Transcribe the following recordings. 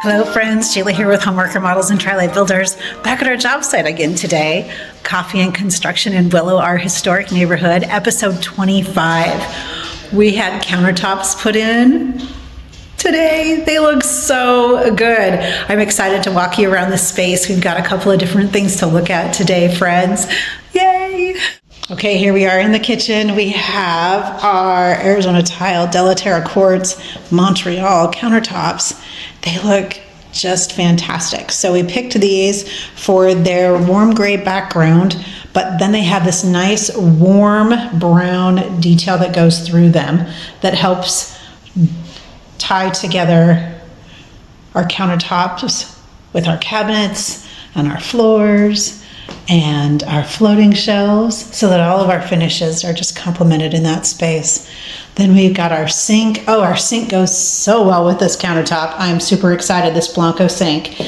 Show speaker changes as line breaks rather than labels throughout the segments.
Hello friends, Sheila here with Homework Remodels and Tri-Light Builders, back at our job site again today. Coffee and construction in Willo, our historic neighborhood, episode 25. We had countertops put in today. They look so good. I'm excited to walk you around the space. We've got a couple of different things to look at today, friends. Yay! Okay, here we are in the kitchen. We have our Arizona Tile Delaterra Quartz Montreal countertops. They look just fantastic. So we picked these for their warm gray background, but then they have this nice warm brown detail that goes through them that helps tie together our countertops with our cabinets and our floors and our floating shelves so that all of our finishes are just complemented in that space. Then we've got our sink. Oh, our sink goes so well with this countertop. I'm super excited, this Blanco sink.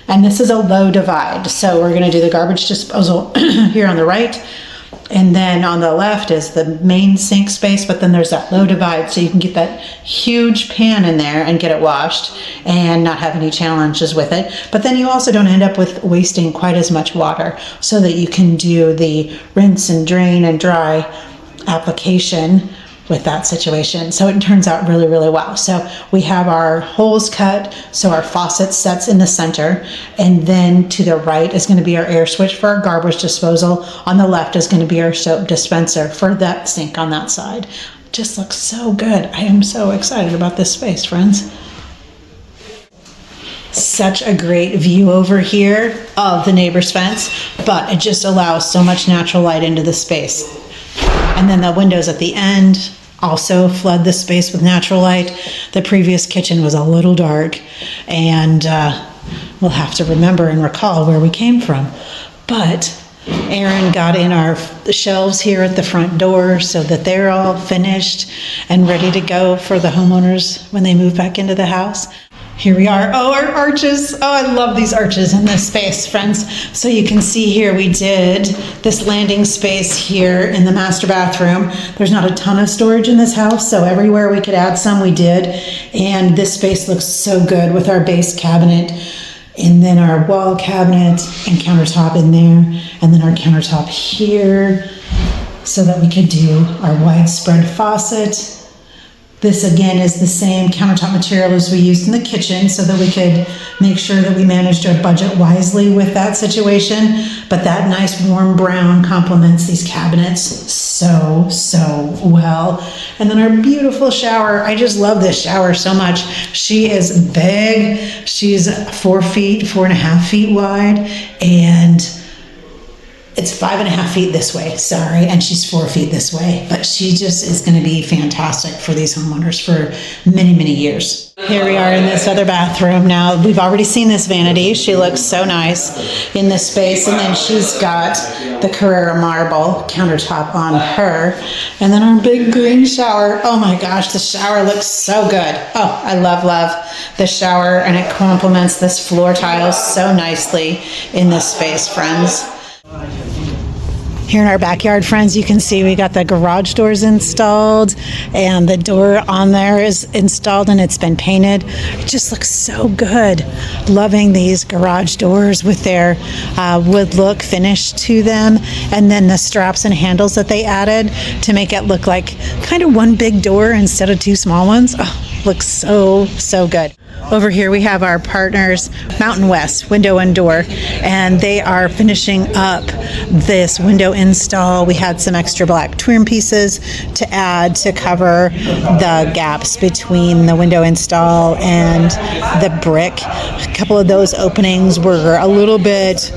And this is a low divide. So we're gonna do the garbage disposal here on the right. And then on the left is the main sink space, but then there's that low divide so you can get that huge pan in there and get it washed and not have any challenges with it. But then you also don't end up with wasting quite as much water so that you can do the rinse and drain and dry application with that situation. So it turns out really, really well. So we have our holes cut, so our faucet sets in the center, and then to the right is going to be our air switch for our garbage disposal. On the left is going to be our soap dispenser for that sink on that side. Just looks so good. I am so excited about this space, friends. Such a great view over here of the neighbor's fence, but it just allows so much natural light into the space. And then the windows at the end also flood the space with natural light. The previous kitchen was a little dark, and we'll have to remember and recall where we came from. But Aaron got in our shelves here at the front door so that they're all finished and ready to go for the homeowners when they move back into the house. Here we are. Oh, our arches. Oh, I love these arches in this space, friends. So you can see here we did this landing space here in the master bathroom. There's not a ton of storage in this house, so everywhere we could add some, we did. And this space looks so good with our base cabinet, and then our wall cabinet and countertop in there, and then our countertop here so that we could do our widespread faucet. This again is the same countertop material as we used in the kitchen so that we could make sure that we managed our budget wisely with that situation. But that nice warm brown complements these cabinets so well. And then our beautiful shower. I just love this shower so much. She is big. She's 4.5 feet wide, and it's 5.5 feet this way, sorry, and she's 4 feet this way, but she just is going to be fantastic for these homeowners for many, many years. Here we are in this other bathroom. Now, we've already seen this vanity. She looks so nice in this space, and then she's got the Carrera marble countertop on her, and then our big green shower. Oh my gosh, the shower looks so good. Oh, I love the shower, and it complements this floor tile so nicely in this space, friends. Here in our backyard, friends, you can see we got the garage doors installed, and the door on there is installed and it's been painted. It just looks so good. Loving these garage doors with their wood look finish to them, and then the straps and handles that they added to make it look like kind of one big door instead of two small ones. Oh, looks so good. Over here we have our partners, Mountain West Window and Door, and they are finishing up this window install. We had some extra black trim pieces to add to cover the gaps between the window install and the brick. A couple of those openings were a little bit,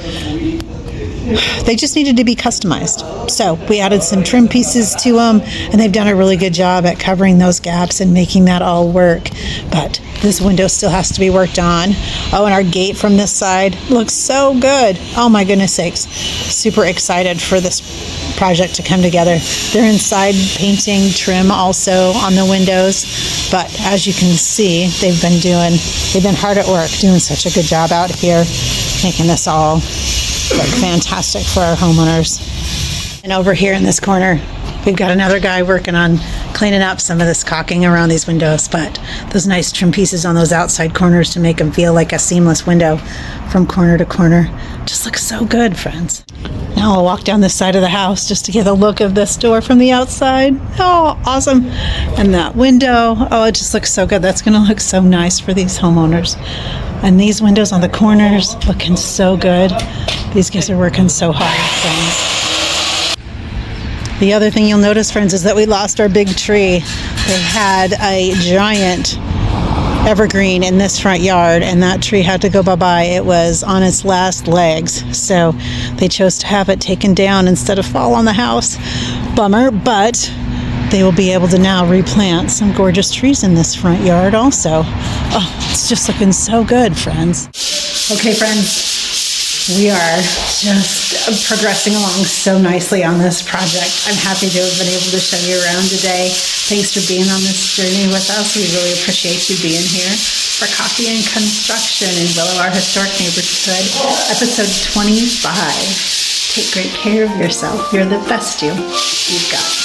they just needed to be customized. So we added some trim pieces to them, and they've done a really good job at covering those gaps and making that all work. But this window still has to be worked on. Oh, and our gate from this side looks so good. Oh my goodness sakes. Super excited for this project to come together. They're inside painting trim also on the windows, but as you can see, they've been hard at work doing such a good job out here, making this all look fantastic for our homeowners. And over here in this corner, we've got another guy working on cleaning cleaning up some of this caulking around these windows, but those nice trim pieces on those outside corners to make them feel like a seamless window from corner to corner just looks so good, friends. Now I'll walk down this side of the house just to get a look of this door from the outside. Oh, awesome. And that window, oh, it just looks so good. That's going to look so nice for these homeowners. And these windows on the corners looking so good. These guys are working so hard, friends. The other thing you'll notice, friends, is that we lost our big tree. They had a giant evergreen in this front yard, and that tree had to go bye-bye. It was on its last legs, so they chose to have it taken down instead of fall on the house. Bummer, but they will be able to now replant some gorgeous trees in this front yard also. Oh, it's just looking so good, friends. Okay, friends, we are just progressing along so nicely on this project. I'm happy to have been able to show you around today. Thanks for being on this journey with us. We really appreciate you being here for Coffee and Construction in Willo, our historic neighborhood, episode 25. Take great care of yourself. You're the best you've got.